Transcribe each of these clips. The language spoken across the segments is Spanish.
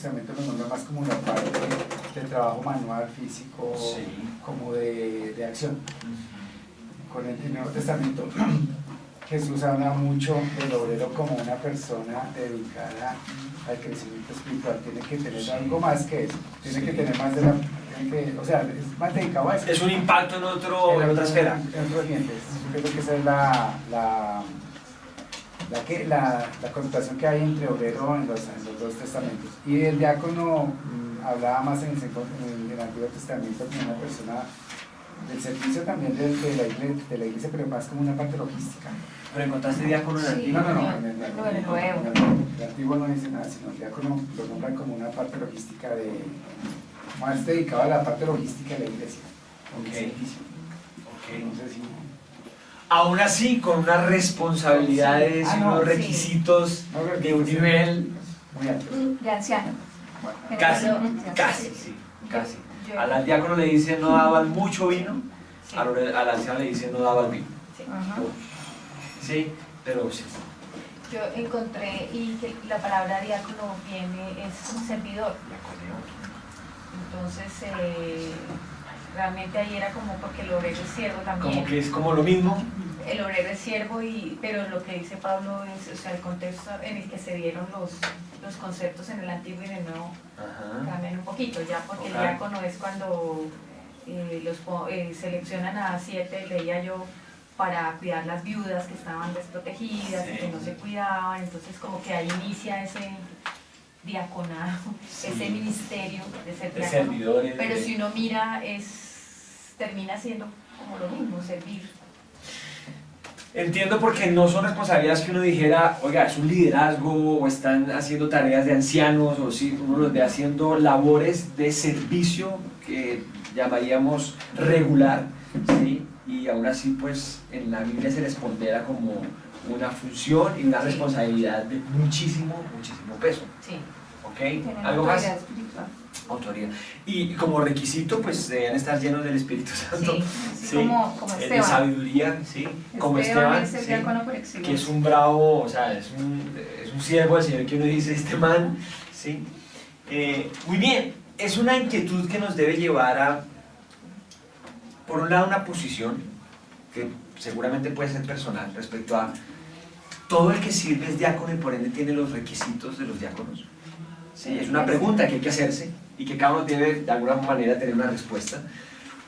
Testamento lo nombra más como una parte del trabajo manual, físico, Sí. como de acción. Con el Nuevo Testamento Jesús habla mucho del obrero como una persona dedicada al crecimiento espiritual. Tiene que tener algo más que eso, tiene que tener más de la... o sea, es más dedicado a eso. Es un impacto en otra esfera. En otros ambientes. Yo creo que esa es la connotación que hay entre obrero en los dos testamentos. Y el diácono hablaba más en el Antiguo Testamento como una persona del servicio también de la iglesia, pero más como una parte logística. ¿Pero encontraste diácono en el antiguo? No, en el Nuevo. El antiguo no dice nada, sino el diácono lo nombran como una parte logística más dedicado a la parte logística de la iglesia. Ok. Servicio. No sé si... Aún así, con unas responsabilidades y unos requisitos de un nivel muy alto. De anciano. Casi. Al diácono le dicen no daban mucho vino, al anciano le dicen no daban vino. Sí, pero sí. Yo encontré y que la palabra diácono es un servidor. Entonces, realmente ahí era como porque el obrero es siervo también. Como que es como lo mismo. El obrero es siervo, pero lo que dice Pablo es, o sea, el contexto en el que se dieron los conceptos en el Antiguo y en el Nuevo cambian un poquito, ya porque el diácono es cuando seleccionan a 7, leía yo, para cuidar las viudas que estaban desprotegidas y que no se cuidaban, entonces como que ahí inicia ese diaconado, ese ministerio de ser diácono, servidores, pero si uno mira termina siendo como lo mismo, servir. Entiendo, porque no son responsabilidades que uno dijera, oiga, es un liderazgo o están haciendo tareas de ancianos, o si uno los ve haciendo labores de servicio que llamaríamos regular, ¿sí? Y aún así pues en la Biblia se les pondera como una función y una responsabilidad de muchísimo peso. Sí. ¿Ok? ¿Algo más? Autoridad. Y como requisito pues deben estar llenos del Espíritu Santo. Sí. Como Esteban. De sabiduría, sí. Como Esteban, es el diácono por excelencia. Que es un bravo, o sea, es un siervo del Señor, que uno dice, este man, ¿sí? Muy bien, es una inquietud que nos debe llevar a, por un lado, una posición que seguramente puede ser personal respecto a todo el que sirve es diácono y por ende tiene los requisitos de los diáconos. ¿Sí? Es una pregunta que hay que hacerse y que cada uno debe de alguna manera tener una respuesta,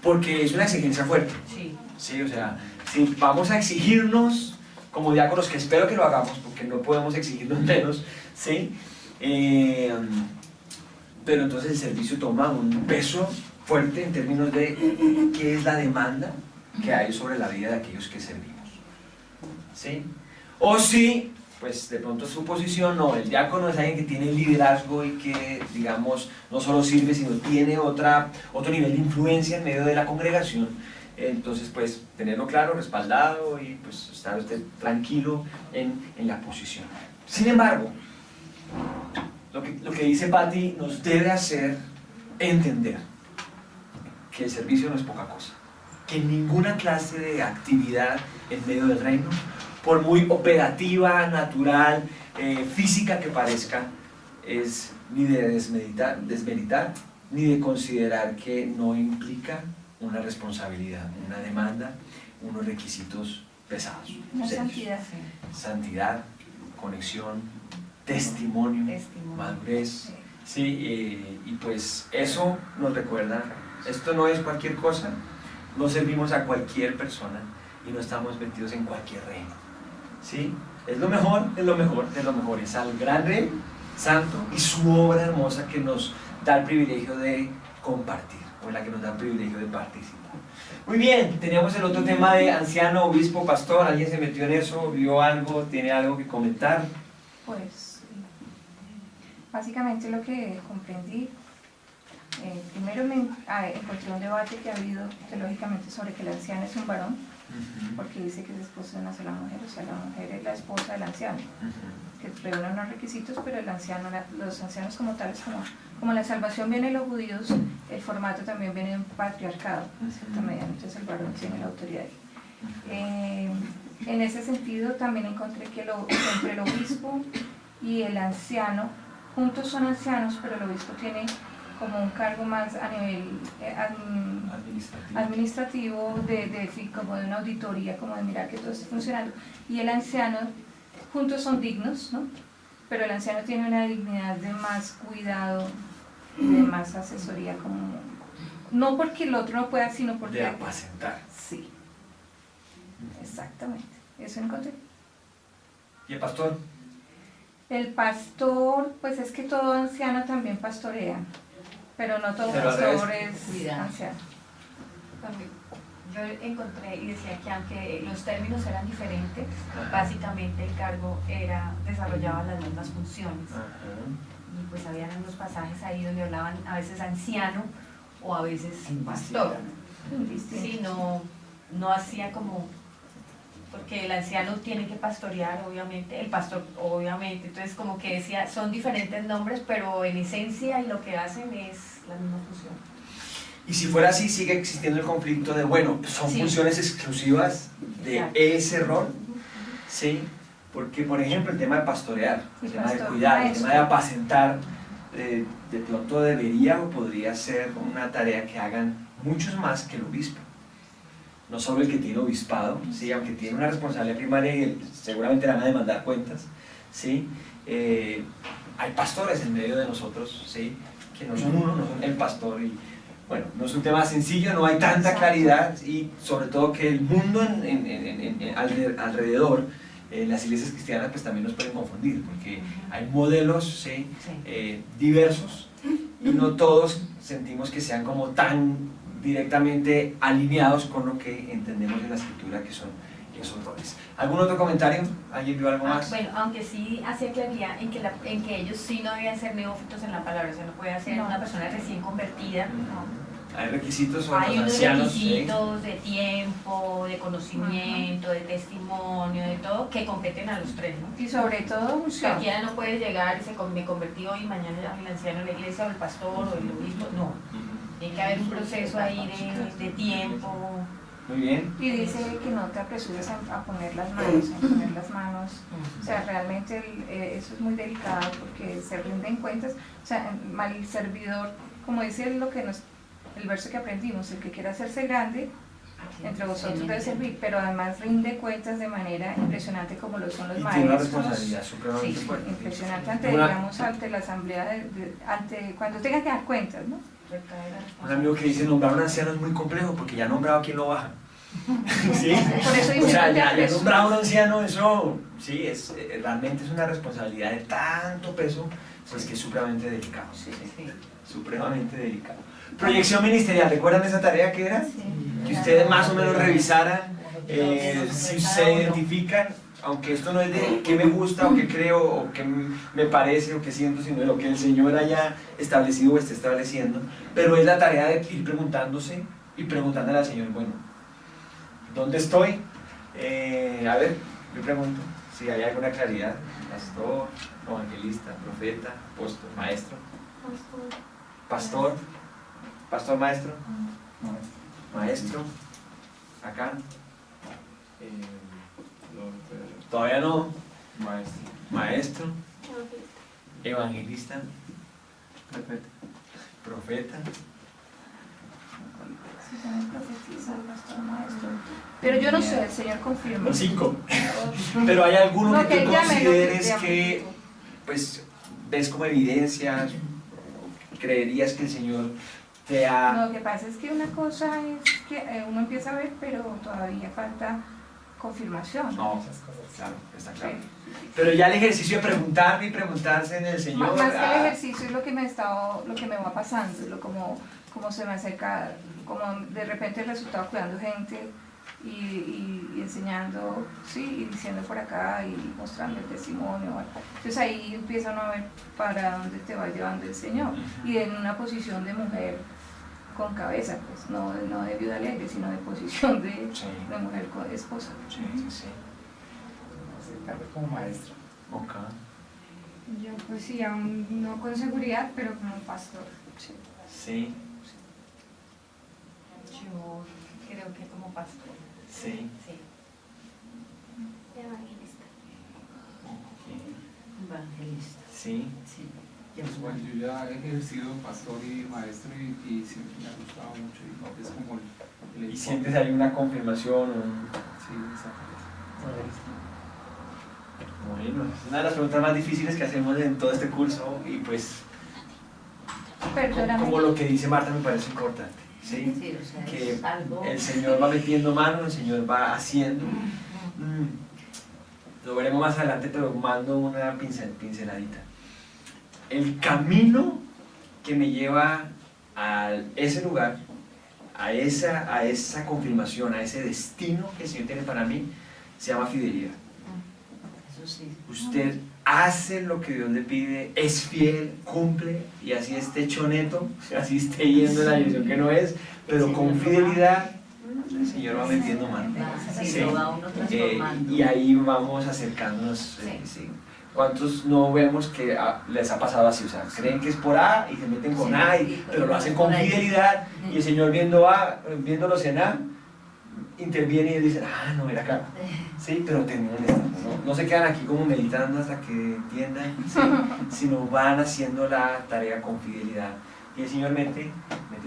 porque es una exigencia fuerte. Sí, o sea, si vamos a exigirnos como diáconos, que espero que lo hagamos porque no podemos exigirnos menos, ¿sí? Pero entonces el servicio toma un peso fuerte en términos de qué es la demanda que hay sobre la vida de aquellos que servimos, ¿sí? O si, pues de pronto su posición, no, el diácono es alguien que tiene liderazgo y que, digamos, no solo sirve, sino tiene otro nivel de influencia en medio de la congregación. Entonces, pues, tenerlo claro, respaldado y pues estar usted tranquilo en la posición. Sin embargo, lo que dice Patti nos debe hacer entender que el servicio no es poca cosa, que ninguna clase de actividad en medio del reino, por muy operativa, natural, física que parezca, es ni de desmeritar, ni de considerar que no implica una responsabilidad, una demanda, unos requisitos pesados. Una santidad. Santidad, conexión, testimonio, madurez. Sí, y pues eso nos recuerda, esto no es cualquier cosa, no servimos a cualquier persona y no estamos metidos en cualquier reino. ¿Sí? Es lo mejor, es al gran Rey Santo y su obra hermosa que nos da el privilegio de compartir, o en la que nos da el privilegio de participar. Muy bien, teníamos el otro tema de anciano, obispo, pastor. ¿Alguien se metió en eso? ¿Vio algo? ¿Tiene algo que comentar? Pues, básicamente lo que comprendí, primero encontré un debate que ha habido teológicamente sobre que el anciano es un varón, porque dice que es esposo de una sola mujer, o sea, la mujer es la esposa del anciano, que reúnen unos requisitos, pero el anciano, los ancianos como tales, como la salvación viene de los judíos, el formato también viene de un patriarcado, en cierta medida, entonces el varón tiene la autoridad. En ese sentido también encontré que entre el obispo y el anciano, juntos son ancianos, pero el obispo tiene como un cargo más a nivel administrativo como de una auditoría, como de mirar que todo esté funcionando. Y el anciano, juntos son dignos, ¿no? Pero el anciano tiene una dignidad de más cuidado, de más asesoría, como no porque el otro no pueda, sino porque... De apacentar. Sí, exactamente, eso encontré. ¿Y el pastor? El pastor, pues es que todo anciano también pastorea, pero no todo Pero al pastor revés. es Cuidado. anciano. Yo encontré y decía que aunque los términos eran diferentes, Ajá. básicamente el cargo desarrollaba las mismas funciones. Ajá. Y pues habían unos pasajes ahí donde hablaban a veces anciano o a veces pastor. Sí, no hacía como, porque el anciano tiene que pastorear, obviamente, el pastor, obviamente, entonces como que decía, son diferentes nombres, pero en esencia y lo que hacen es la misma función. Y si fuera así, sigue existiendo el conflicto de, bueno, son Sí. funciones exclusivas de Exacto. ese rol, ¿sí? Porque, por ejemplo, el tema de pastorear, el Sí, tema de pastor, cuidar, el maestro. tema de apacentar, de pronto debería o podría ser una tarea que hagan muchos más que el obispo. No solo el que tiene obispado, ¿sí? Aunque tiene una responsabilidad primaria y seguramente van a demandar cuentas, ¿sí? Hay pastores en medio de nosotros, ¿sí? Que no son uno, no son el pastor. Y bueno, no es un tema sencillo, no hay tanta claridad y sobre todo que el mundo alrededor, las iglesias cristianas pues también nos pueden confundir porque hay modelos, ¿sí? Diversos y no todos sentimos que sean como tan directamente alineados con lo que entendemos en la escritura que son esos roles. ¿Algún otro comentario? ¿Alguien vio algo más? Bueno, aunque sí hacía claridad en que ellos sí no debían ser neófitos en la palabra, o sea, no puede ser una persona recién convertida. Hay requisitos sobre Hay los unos ancianos, requisitos de tiempo, de conocimiento, de testimonio, de todo, que competen a los tres, ¿no? Y sobre todo unción. Cualquiera no puede llegar y me convertí hoy y mañana el anciano de la iglesia o el pastor o el obispo, no. Tiene que haber un proceso ahí de tiempo. Muy bien. Y dice que no te apresures a poner las manos, o sea, realmente eso es muy delicado porque se rinden cuentas, o sea, mal servidor, como dice el verso que aprendimos, el que quiera hacerse grande, entre vosotros debe servir, pero además rinde cuentas de manera impresionante como lo son los Y tiene una maestros. responsabilidad supremamente Sí, fuerte. impresionante ante la asamblea, cuando tenga que dar cuentas, ¿no? Un amigo que dice nombrar un anciano es muy complejo porque ya ha nombrado a quien lo baja. ¿Sí? Por eso O dice, sea, no te ya apresures. nombrar a un anciano, eso sí, realmente es una responsabilidad de tanto peso, pues que es supremamente delicado. Sí, Sí. Supremamente delicado. Proyección ministerial, ¿recuerdan esa tarea que era? Sí. Que ustedes más o menos revisaran si se identifican, aunque esto no es de qué me gusta o qué creo o qué me parece o qué siento, sino de lo que el Señor haya establecido o esté estableciendo, pero es la tarea de ir preguntándose y preguntándole al Señor, bueno, ¿dónde estoy? A ver, yo pregunto si hay alguna claridad, pastor, evangelista, profeta, apóstol, maestro, pastor, maestro, maestro, acá, todavía no, maestro, evangelista, profeta. Sí, también profetiza, pastor, maestro. Pero yo no sé, el Señor confirma. Los 5. Pero hay alguno No, que tú llame, consideres llame. que, pues, ves como evidencia, creerías que el Señor te ha... Lo que pasa es que una cosa es que uno empieza a ver, pero todavía falta confirmación. No, claro, está claro. Sí. Pero ya el ejercicio de preguntarme y preguntarse en el Señor... Más que el ejercicio es lo que me va pasando, como se me acerca, como de repente el resultado cuidando gente y enseñando, sí, y diciendo por acá y mostrando el testimonio. ¿Vale? Entonces ahí empieza uno a ver para dónde te va llevando el Señor. Y en una posición de mujer con cabeza, pues no de viuda alegre, sino de posición de mujer con esposa. Sí. Tal vez como maestro. Ok. Yo pues sí, aún no con seguridad, pero como pastor. Sí, Yo creo que como pastor. sí. Sí. Evangelista. Evangelista. Sí. Sí. Pues bueno, yo ya he ejercido pastor y maestro y siempre me ha gustado mucho y no, es como el ¿Y sientes ahí una confirmación? Sí, exactamente. Bueno, es una de las preguntas más difíciles que hacemos en todo este curso y pues Perdóname. como lo que dice Marta me parece importante, ¿sí? Sí, o sea, Que es algo... el Señor va metiendo mano, el Señor va haciendo. Lo veremos más adelante, pero mando una pinceladita. El camino que me lleva a ese lugar, a esa confirmación, a ese destino que el Señor tiene para mí, se llama fidelidad. Eso sí. Usted hace lo que Dios le pide, es fiel, cumple, y así esté choneto, así esté yendo en la dirección que no es, pero con fidelidad el Señor va metiendo mano. Sí, lo va uno transformando. Y ahí vamos acercándonos. Sí. ¿Cuántos no vemos que les ha pasado así? O sea, creen que es por A y se meten con A, pero lo hacen con fidelidad, y el Señor viéndolos en A, interviene y dice, no, era acá. Sí, pero terminan estando, no se quedan aquí como meditando hasta que entiendan, ¿sí? Sino van haciendo la tarea con fidelidad. Y el Señor mete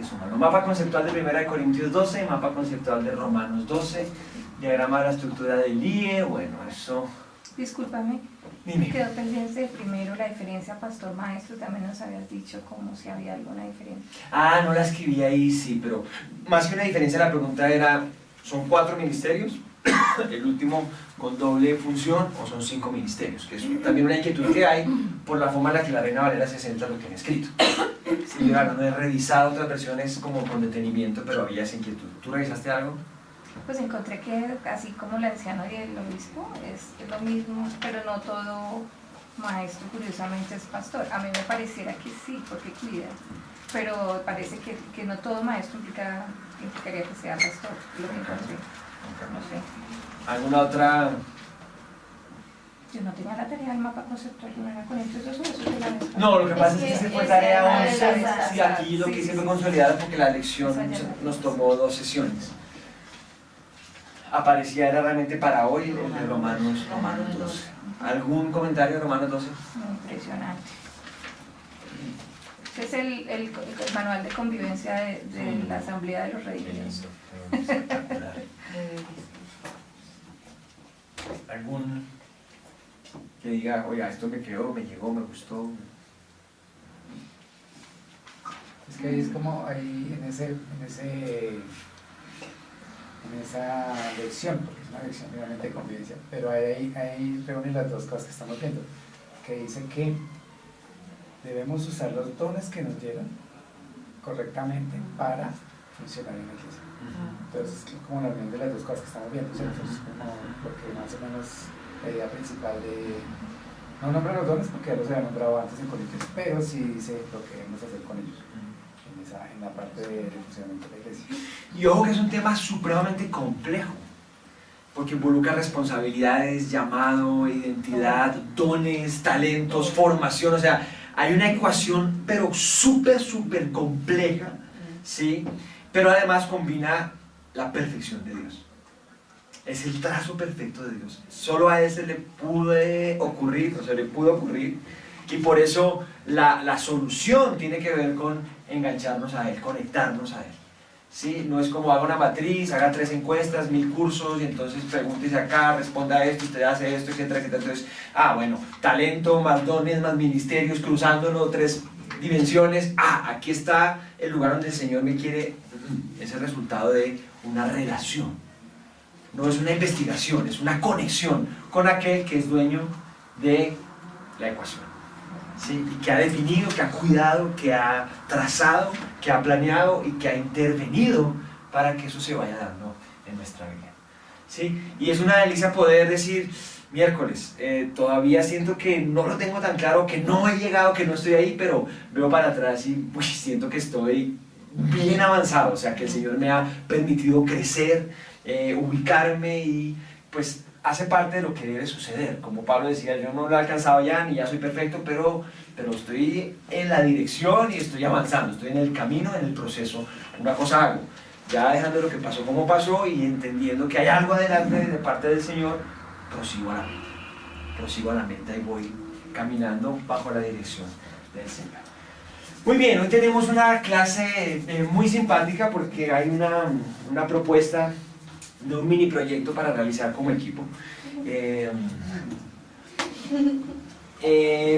su mano. Mapa conceptual de 1 Corintios 12, mapa conceptual de Romanos 12, diagrama de la estructura del IE, bueno, eso... Discúlpame, Dime. quedó pendiente de primero la diferencia pastor-maestro, también nos habías dicho como si había alguna diferencia. No la escribí ahí, sí, pero más que una diferencia la pregunta era, ¿son 4 ministerios? El último con doble función, o son 5 ministerios, que es también una inquietud que hay por la forma en la que la Reina Valera 60 lo tiene escrito. Sí, no he revisado otras versiones como con detenimiento, pero había esa inquietud. ¿Tú revisaste algo? Pues encontré que así como el anciano y el obispo es lo mismo, pero no todo maestro curiosamente es pastor. A mí me pareciera que sí, porque cuida, pero parece que no todo maestro implicaría que sea pastor, lo que encontré. No sé. ¿Alguna otra? Yo no tenía la tarea del mapa conceptual de 1 Corintios 12, eso te la vez. No, lo que pasa es que se fue tarea 11. Sí, aquí sí, lo que hice sí, fue sí. consolidada porque la lección nos tomó 2 sesiones. Aparecía era realmente para hoy el de Romanos 12. ¿Algún comentario de Romanos 12? Impresionante. Este es el manual de convivencia de la Asamblea de los Redimidos. ¿Algún que diga, oiga, esto me quedó, me llegó, me gustó? Es que ahí es como ahí en esa lección, porque es una lección realmente de convivencia, pero ahí reúnen las 2 cosas que estamos viendo, que dice que debemos usar los dones que nos dieron correctamente para funcionar en la iglesia. Entonces, como la unión de las 2 cosas que estamos viendo, ¿cierto? Entonces, como lo que más o menos la idea principal de... No nombra los dones porque ya los había nombrado antes en Corintios, pero sí dice lo que debemos hacer con ellos en la parte de funcionamiento de la iglesia. Y ojo que es un tema supremamente complejo, porque involucra responsabilidades, llamado, identidad, dones, talentos, formación, o sea, hay una ecuación pero súper compleja, ¿sí? Pero además combina la perfección de Dios. Es el trazo perfecto de Dios. Solo a Él se le pudo ocurrir, y por eso la solución tiene que ver con engancharnos a Él, conectarnos a Él. ¿Sí? No es como haga una matriz, haga 3 encuestas, 1000 cursos, y entonces pregúntese acá, responda esto, usted hace esto, etcétera. Entonces, bueno, talento, más dones, más ministerios, cruzándolo, 3 dimensiones. Aquí está el lugar donde el Señor me quiere. Es el resultado de una relación. No es una investigación, es una conexión con aquel que es dueño de la ecuación. ¿Sí? Y que ha definido, que ha cuidado, que ha trazado, que ha planeado y que ha intervenido para que eso se vaya dando en nuestra vida. ¿Sí? Y es una delicia poder decir, miércoles, todavía siento que no lo tengo tan claro, que no he llegado, que no estoy ahí, pero veo para atrás y siento que estoy bien avanzado, o sea que el Señor me ha permitido crecer, ubicarme, y pues hace parte de lo que debe suceder. Como Pablo decía, yo no lo he alcanzado ya, ni ya soy perfecto, pero estoy en la dirección y estoy avanzando, estoy en el camino, en el proceso. Una cosa hago, ya dejando lo que pasó como pasó y entendiendo que hay algo adelante de parte del Señor, prosigo a la meta y voy caminando bajo la dirección del Señor. Muy bien, hoy tenemos una clase muy simpática porque hay una propuesta de un mini proyecto para realizar como equipo.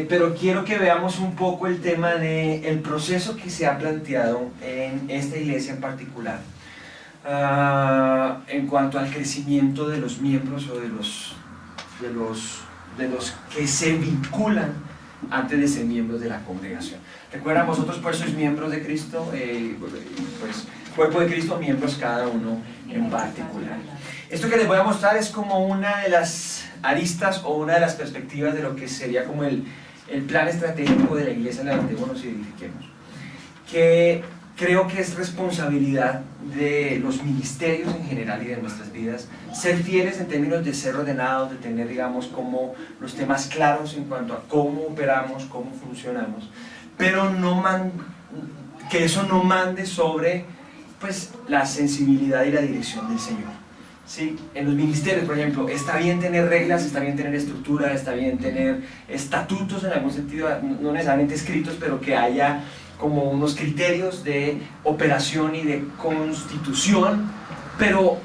Pero quiero que veamos un poco el tema del proceso que se ha planteado en esta iglesia en particular en cuanto al crecimiento de los miembros o de los que se vinculan antes de ser miembros de la congregación. Recuerda, vosotros pues sois miembros de Cristo, pues cuerpo de Cristo, miembros cada uno en particular. Esto que les voy a mostrar es como una de las aristas o una de las perspectivas de lo que sería como el plan estratégico de la iglesia Levantémonos y Edifiquemos, que creo que es responsabilidad de los ministerios en general y de nuestras vidas ser fieles en términos de ser ordenados, de tener, digamos, como los temas claros en cuanto a cómo operamos, cómo funcionamos, pero que eso no mande sobre pues la sensibilidad y la dirección del Señor. ¿Sí? En los ministerios, por ejemplo, está bien tener reglas, está bien tener estructura, está bien tener estatutos en algún sentido, no necesariamente escritos, pero que haya como unos criterios de operación y de constitución, pero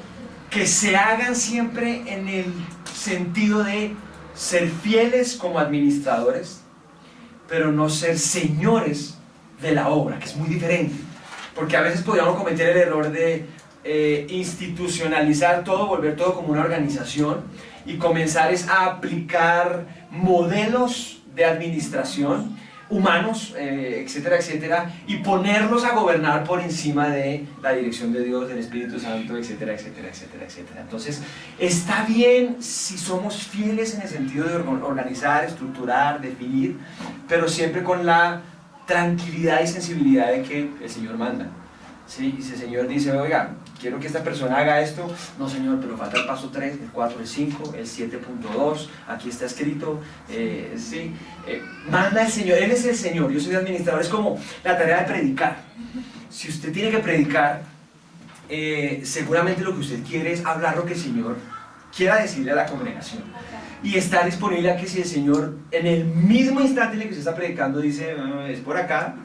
que se hagan siempre en el sentido de ser fieles como administradores, pero no ser señores de la obra, que es muy diferente, porque a veces podríamos cometer el error de institucionalizar todo, volver todo como una organización y comenzar a aplicar modelos de administración humanos, etcétera, etcétera, y ponerlos a gobernar por encima de la dirección de Dios, del Espíritu Santo, etcétera, etcétera, etcétera, etcétera. Entonces, está bien si somos fieles en el sentido de organizar, estructurar, definir, pero siempre con la tranquilidad y sensibilidad de que el Señor manda. ¿Sí? Y si el Señor dice, oiga, quiero que esta persona haga esto, no Señor, pero falta el paso 3, el 4, el 5, el 7.2, aquí está escrito, ¿sí? Manda el Señor, Él es el Señor, yo soy administrador, es como la tarea de predicar. Si usted tiene que predicar, seguramente lo que usted quiere es hablar lo que el Señor quiera decirle a la congregación. Y estar disponible a que si el Señor en el mismo instante en el que usted está predicando dice, es por acá,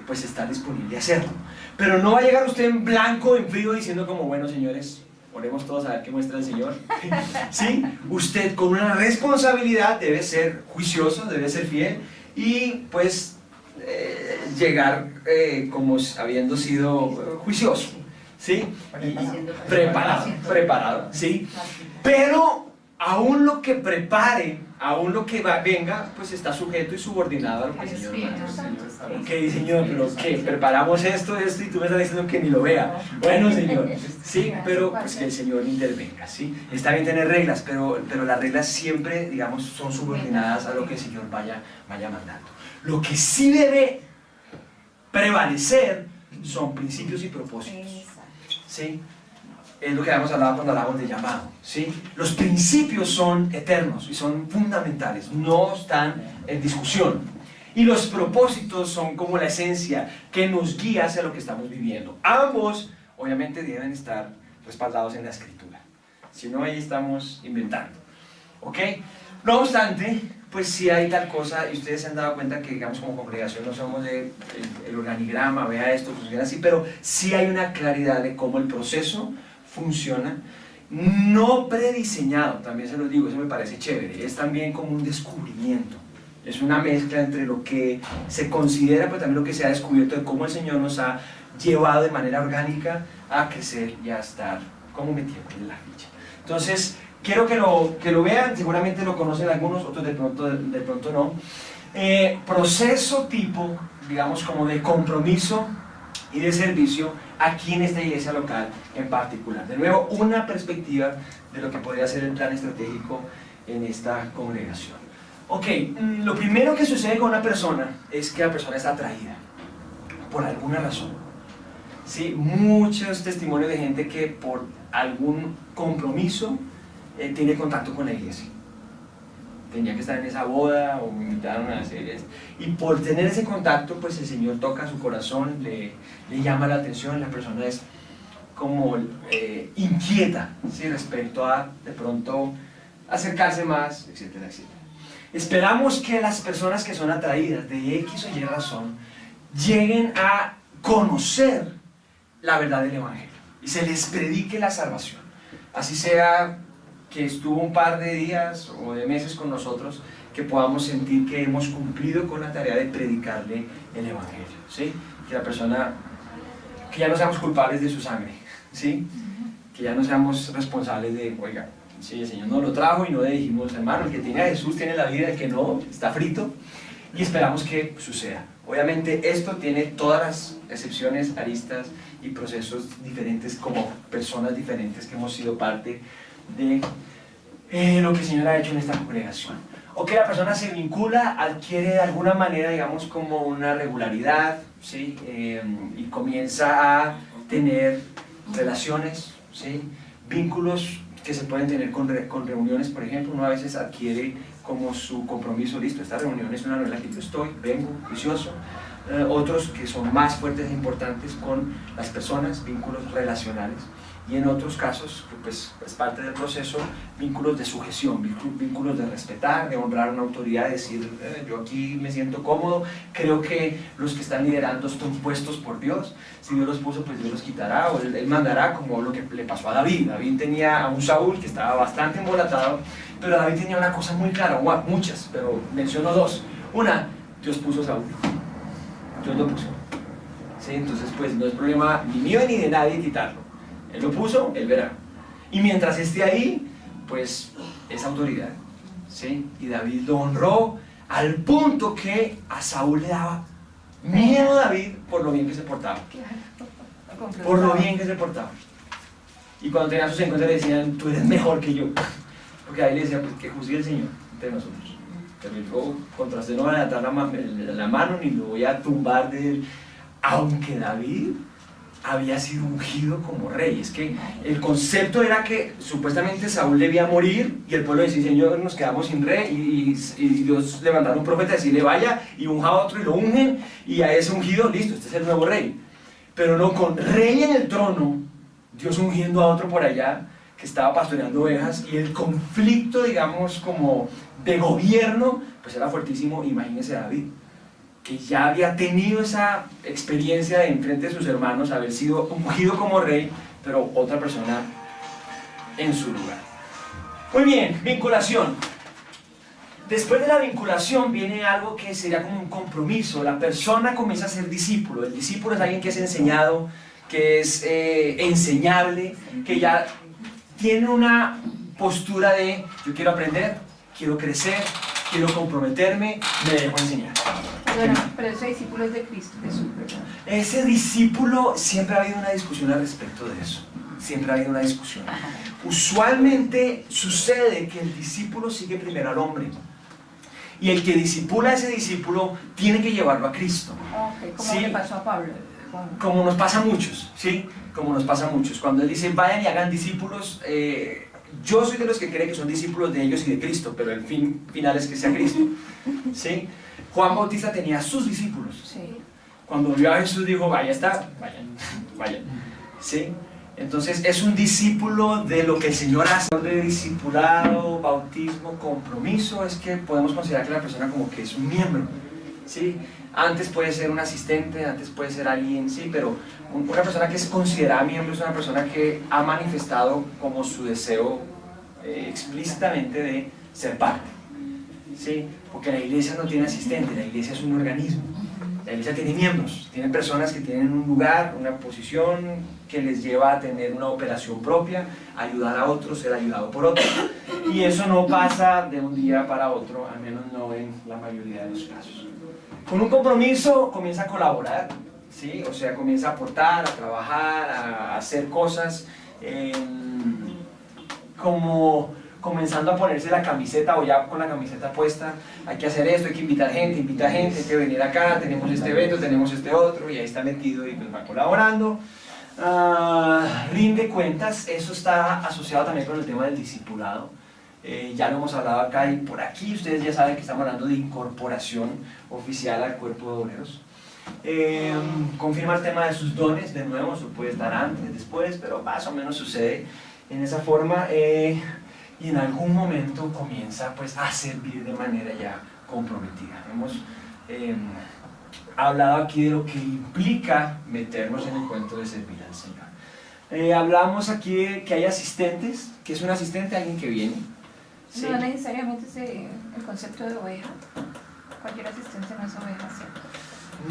pues estar disponible a hacerlo. Pero no va a llegar usted en blanco, en frío, diciendo como, bueno, señores, oremos todos a ver qué muestra el Señor. ¿Sí? Usted con una responsabilidad debe ser juicioso, debe ser fiel y pues llegar como habiendo sido juicioso, ¿sí? Y preparado, ¿sí? Pero aún lo que prepare, aún lo que venga, pues está sujeto y subordinado a lo que el Señor manda. Ok, Señor, pero ¿qué? Preparamos esto y tú me estás diciendo que ni lo vea. Bueno, Señor, sí, pero pues que el Señor intervenga, ¿sí? Está bien tener reglas, pero las reglas siempre, digamos, son subordinadas a lo que el Señor vaya mandando. Lo que sí debe prevalecer son principios y propósitos, ¿sí? Es lo que habíamos hablado cuando hablábamos de llamado, ¿sí? Los principios son eternos y son fundamentales, no están en discusión. Y los propósitos son como la esencia que nos guía hacia lo que estamos viviendo. Ambos, obviamente, deben estar respaldados en la Escritura. Si no, ahí estamos inventando. ¿Ok? No obstante, pues sí hay tal cosa, y ustedes se han dado cuenta que, digamos, como congregación no somos el organigrama, vea esto, funciona así, pero sí hay una claridad de cómo el proceso funciona, no prediseñado, también se los digo, eso me parece chévere, es también como un descubrimiento, es una mezcla entre lo que se considera, pero también lo que se ha descubierto de cómo el Señor nos ha llevado de manera orgánica a crecer y a estar como metiendo la ficha. Entonces, quiero que lo vean, seguramente lo conocen algunos, otros de pronto no. Proceso tipo, digamos, como de compromiso y de servicio aquí en esta iglesia local en particular. De nuevo, una perspectiva de lo que podría ser el plan estratégico en esta congregación. Ok, lo primero que sucede con una persona es que la persona está atraída por alguna razón. ¿Sí? Muchos testimonios de gente que por algún compromiso tiene contacto con la iglesia. Tenía que estar en esa boda o me invitaron a hacer esto. Y por tener ese contacto, pues el Señor toca su corazón, le llama la atención, la persona es como inquieta, ¿sí? Respecto a de pronto acercarse más, etcétera, etcétera. Esperamos que las personas que son atraídas de X o Y razón lleguen a conocer la verdad del Evangelio y se les predique la salvación. Así sea que estuvo un par de días o de meses con nosotros, que podamos sentir que hemos cumplido con la tarea de predicarle el Evangelio, ¿sí? Que la persona, que ya no seamos culpables de su sangre, ¿sí? Que ya no seamos responsables de, oiga, sí, el Señor nos lo trajo y no le dijimos, hermano, el que tiene a Jesús tiene la vida, el que no, está frito, y esperamos que suceda. Obviamente esto tiene todas las excepciones, aristas y procesos diferentes, como personas diferentes que hemos sido parte de lo que el Señor ha hecho en esta congregación. O que la persona se vincula, adquiere de alguna manera, digamos, como una regularidad, ¿sí? Y comienza a tener relaciones, ¿sí? Vínculos que se pueden tener con reuniones, por ejemplo. Uno a veces adquiere como su compromiso, listo, esta reunión es una reunión en la que yo estoy, vengo, juicioso. Otros que son más fuertes e importantes con las personas, vínculos relacionales. Y en otros casos, pues es parte del proceso, vínculos de sujeción, vínculos de respetar, de honrar una autoridad, de decir, yo aquí me siento cómodo, creo que los que están liderando están puestos por Dios, si Dios los puso, pues Dios los quitará, o Él mandará, como lo que le pasó a David. David tenía a un Saúl que estaba bastante embolatado, pero David tenía una cosa muy clara, muchas, pero menciono dos. Una, Dios puso a Saúl, Dios lo puso. ¿Sí? Entonces, pues no es problema ni mío ni de nadie quitarlo. Él lo puso, Él verá. Y mientras esté ahí, pues es autoridad, ¿sí? Y David lo honró al punto que a Saúl le daba miedo a David por lo bien que se portaba. Por lo bien que se portaba. Y cuando tenían sus encuentros le decían, tú eres mejor que yo. Porque ahí le decía, pues que juzgue el Señor entre nosotros. Pero yo contra usted no voy a atar la mano ni lo voy a tumbar de él. Aunque David había sido ungido como rey. Es que el concepto era que supuestamente Saúl debía morir y el pueblo decía, Señor, nos quedamos sin rey, y Dios levantara un profeta y decirle, vaya y unja a otro, y lo ungen, y a ese ungido, listo, este es el nuevo rey. Pero no, con rey en el trono, Dios ungiendo a otro por allá que estaba pastoreando ovejas, y el conflicto, digamos, como de gobierno, pues era fuertísimo. Imagínese David, que ya había tenido esa experiencia de enfrente de sus hermanos, haber sido ungido como rey, pero otra persona en su lugar. Muy bien, vinculación. Después de la vinculación viene algo que sería como un compromiso. La persona comienza a ser discípulo. El discípulo es alguien que es enseñado, que es enseñable, que ya tiene una postura de yo quiero aprender, quiero crecer, quiero comprometerme, me dejo enseñar. Bueno, pero ese discípulo es de Cristo Jesús, ¿verdad? Ese discípulo, siempre ha habido una discusión al respecto de eso. Siempre ha habido una discusión. Usualmente sucede que el discípulo sigue primero al hombre. Y el que discipula a ese discípulo tiene que llevarlo a Cristo. Ok, como ¿Sí? le pasó a Pablo. Como nos pasa a muchos, ¿sí? Como nos pasa a muchos. Cuando él dice, vayan y hagan discípulos, yo soy de los que creen que son discípulos de ellos y de Cristo, pero el fin final es que sea Cristo, ¿sí? Juan Bautista tenía sus discípulos. Sí. Cuando vio a Jesús dijo, vaya está, vayan, ¿sí? Entonces es un discípulo de lo que el Señor hace. De discipulado, bautismo, compromiso, es que podemos considerar que la persona como que es un miembro, ¿sí? Antes puede ser un asistente, antes puede ser alguien, sí, pero una persona que es considerada miembro es una persona que ha manifestado como su deseo explícitamente de ser parte, ¿sí? Porque la iglesia no tiene asistente, la iglesia es un organismo. La iglesia tiene miembros, tiene personas que tienen un lugar, una posición que les lleva a tener una operación propia, ayudar a otros, ser ayudado por otros. Y eso no pasa de un día para otro, al menos no en la mayoría de los casos. Con un compromiso comienza a colaborar, ¿sí? O sea, comienza a aportar, a trabajar, a hacer cosas, como comenzando a ponerse la camiseta o ya con la camiseta puesta, hay que hacer esto, hay que invitar gente, invita gente, hay que venir acá, tenemos este evento, tenemos este otro, y ahí está metido y pues va colaborando. Rinde cuentas, eso está asociado también con el tema del discipulado. Ya lo hemos hablado acá y por aquí ustedes ya saben que estamos hablando de incorporación oficial al cuerpo de obreros. Confirma el tema de sus dones, de nuevo, eso puede estar antes, después, pero más o menos sucede en esa forma. y en algún momento comienza pues a servir de manera ya comprometida. Hemos hablado aquí de lo que implica meternos en el cuento de servir al Señor. Hablamos aquí de que hay asistentes. ¿Qué es un asistente? Alguien que viene. ¿Sí? No necesariamente el concepto de oveja. Cualquier asistente no es oveja, ¿cierto?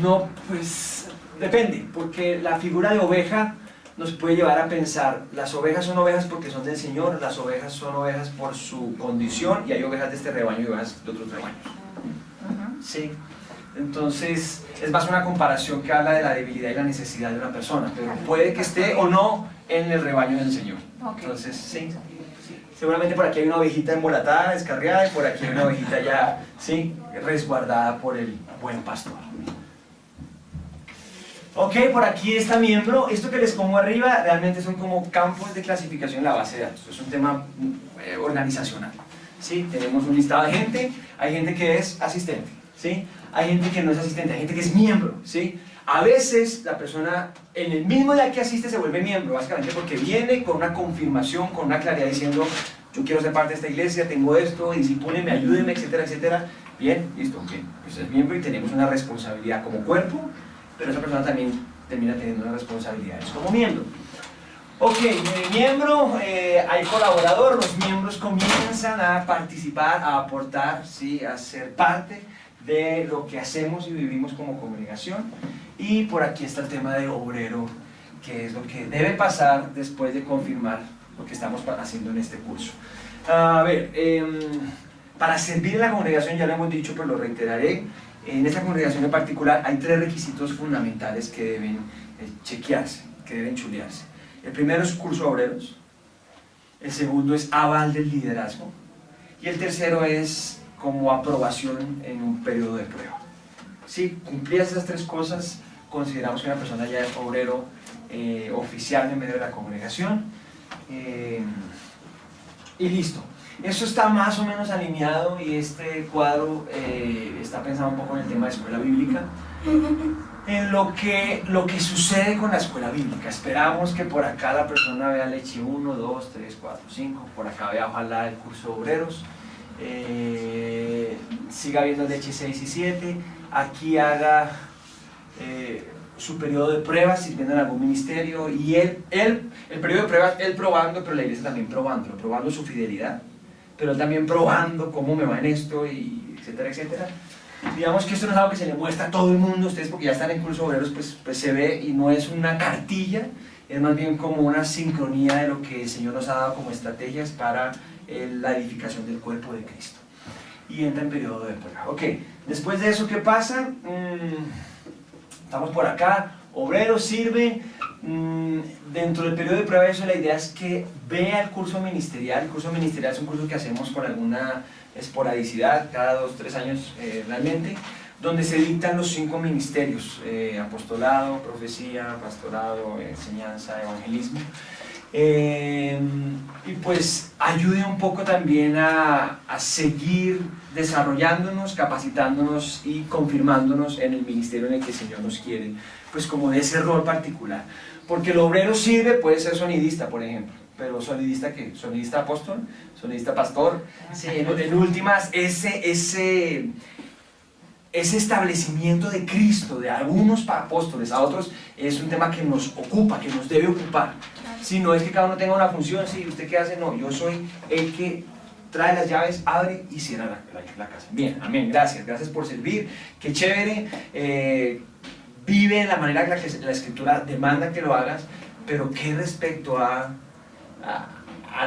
No, pues depende, porque la figura de oveja nos puede llevar a pensar, las ovejas son ovejas porque son del Señor, las ovejas son ovejas por su condición, y hay ovejas de este rebaño y ovejas de otros rebaños. Sí. Entonces, es más una comparación que habla de la debilidad y la necesidad de una persona, pero puede que esté o no en el rebaño del Señor. Entonces, sí. Seguramente por aquí hay una ovejita embolatada, descarriada, y por aquí hay una ovejita ya, sí, resguardada por el buen pastor. Ok, por aquí está miembro. Esto que les pongo arriba realmente son como campos de clasificación en la base de datos. Es un tema organizacional. ¿Sí? Tenemos un listado de gente, hay gente que es asistente, ¿sí? Hay gente que no es asistente, hay gente que es miembro, ¿sí? A veces la persona en el mismo día que asiste se vuelve miembro, básicamente porque viene con una confirmación, con una claridad diciendo: yo quiero ser parte de esta iglesia, tengo esto, discípunenme, ayúdenme, etcétera, etcétera. Bien, listo, bien, pues es miembro y tenemos una responsabilidad como cuerpo, pero esa persona también termina teniendo unas responsabilidades como miembro. Ok, miembro, hay colaborador, los miembros comienzan a participar, a aportar, ¿sí? A ser parte de lo que hacemos y vivimos como congregación. Y por aquí está el tema de obrero, que es lo que debe pasar después de confirmar lo que estamos haciendo en este curso. A ver, para servir en la congregación, ya lo hemos dicho, pero lo reiteraré, en esta congregación en particular hay 3 requisitos fundamentales que deben chequearse, que deben chulearse. El primero es curso de obreros, el segundo es aval del liderazgo, y el tercero es como aprobación en un periodo de prueba. Si cumplidas esas 3 cosas, consideramos que una persona ya es obrero oficial en medio de la congregación, y listo. Eso está más o menos alineado, y este cuadro está pensado un poco en el tema de escuela bíblica, en lo que sucede con la escuela bíblica. Esperamos que por acá la persona vea leche 1, 2, 3, 4, 5, por acá vea ojalá el curso de obreros, siga viendo leche 6 y 7, aquí haga su periodo de pruebas sirviendo en algún ministerio, y el periodo de pruebas, él probando, pero la iglesia también probando su fidelidad, pero él también probando cómo me va en esto, y etcétera, etcétera. Digamos que esto no es algo que se le muestra a todo el mundo. Ustedes, porque ya están en curso obreros, pues se ve, y no es una cartilla, es más bien como una sincronía de lo que el Señor nos ha dado como estrategias para la edificación del cuerpo de Cristo. Y entra en periodo de prueba. Ok, después de eso, ¿qué pasa? Estamos por acá, obrero sirve. Dentro del periodo de prueba, eso, la idea es que vea el curso ministerial. El curso ministerial es un curso que hacemos con alguna esporadicidad, cada 2 o 3 años realmente, donde se dictan los 5 ministerios: apostolado, profecía, pastorado, enseñanza, evangelismo, y pues ayude un poco también a seguir desarrollándonos, capacitándonos y confirmándonos en el ministerio en el que el Señor nos quiere, pues como de ese rol particular. Porque el obrero sirve, puede ser sonidista, por ejemplo, pero sonidista ¿qué? Sonidista apóstol, sonidista pastor. Sí, en últimas, ese establecimiento de Cristo, de algunos apóstoles a otros, es un tema que nos ocupa, que nos debe ocupar. Si no es que cada uno tenga una función, si usted qué hace, no, yo soy el que trae las llaves, abre y cierra la casa. Bien, amén, gracias por servir, qué chévere. Vive en la manera en la que la Escritura demanda que lo hagas, pero ¿qué respecto a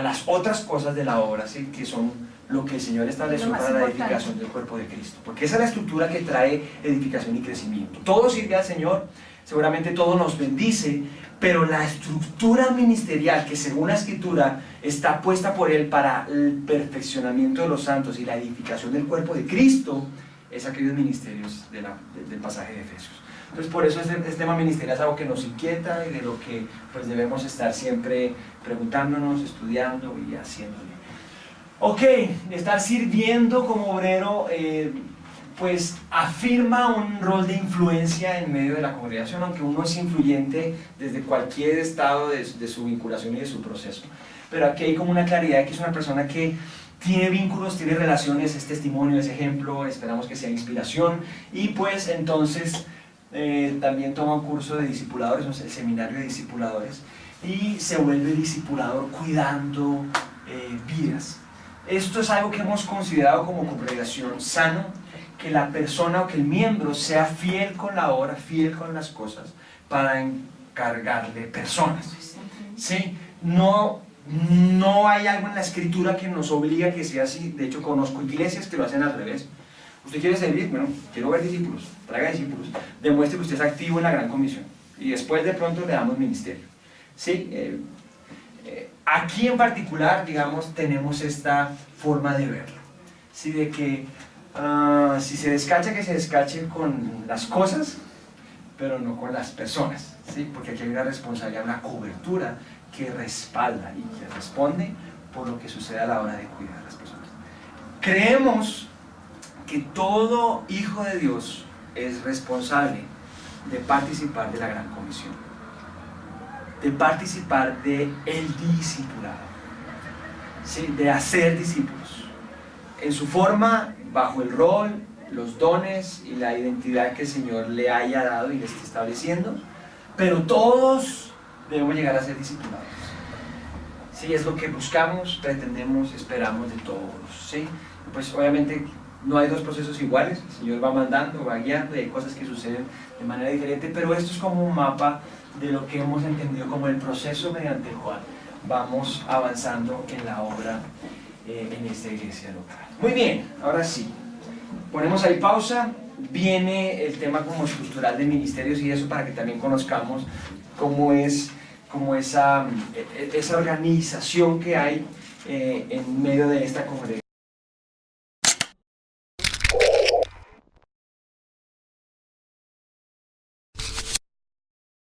las otras cosas de la obra, ¿sí? Que son lo que el Señor estableció para la edificación del cuerpo de Cristo? Porque esa es la estructura que trae edificación y crecimiento. Todo sirve al Señor, seguramente todo nos bendice, pero la estructura ministerial que según la Escritura está puesta por Él para el perfeccionamiento de los santos y la edificación del cuerpo de Cristo, es aquellos ministerios del pasaje de Efesios. Entonces, por eso este tema ministerial es algo que nos inquieta y de lo que pues debemos estar siempre preguntándonos, estudiando y haciéndolo. Ok, estar sirviendo como obrero pues afirma un rol de influencia en medio de la congregación, aunque uno es influyente desde cualquier estado de su vinculación y de su proceso. pero aquí hay como una claridad de que es una persona que tiene vínculos, tiene relaciones, es testimonio, es ejemplo, esperamos que sea inspiración, y pues entonces también toma un curso de discipuladores, o sea, el seminario de discipuladores, y se vuelve discipulador cuidando vidas. Esto es algo que hemos considerado como congregación sano, que la persona o que el miembro sea fiel con la obra, fiel con las cosas, para encargarle personas. ¿Sí? No hay algo en la escritura que nos obliga a que sea así. De hecho, conozco iglesias que lo hacen al revés. ¿Usted quiere servir? Bueno, quiero ver discípulos, traiga discípulos, demuestre que usted es activo en la gran comisión y después de pronto le damos ministerio. ¿Sí? Aquí en particular, digamos, tenemos esta forma de verlo, ¿sí? De que si se descacha, que se descache con las cosas, pero no con las personas, ¿sí? Porque aquí hay una responsabilidad, una cobertura que respalda y que responde por lo que sucede a la hora de cuidar a las personas. Creemos que todo hijo de Dios es responsable de participar de la gran comisión, de participar del discipulado, ¿sí? De hacer discípulos, en su forma, bajo el rol, los dones y la identidad que el Señor le haya dado y le esté estableciendo, pero todos debemos llegar a ser discipulados. Sí, es lo que buscamos, pretendemos, esperamos de todos, ¿sí? Pues obviamente no hay dos procesos iguales, el Señor va mandando, va guiando y hay cosas que suceden de manera diferente, pero esto es como un mapa de lo que hemos entendido como el proceso mediante el cual vamos avanzando en la obra en esta iglesia local. Muy bien, ahora sí, ponemos ahí pausa, viene el tema como estructural de ministerios y eso para que también conozcamos cómo es como esa organización que hay en medio de esta congregación.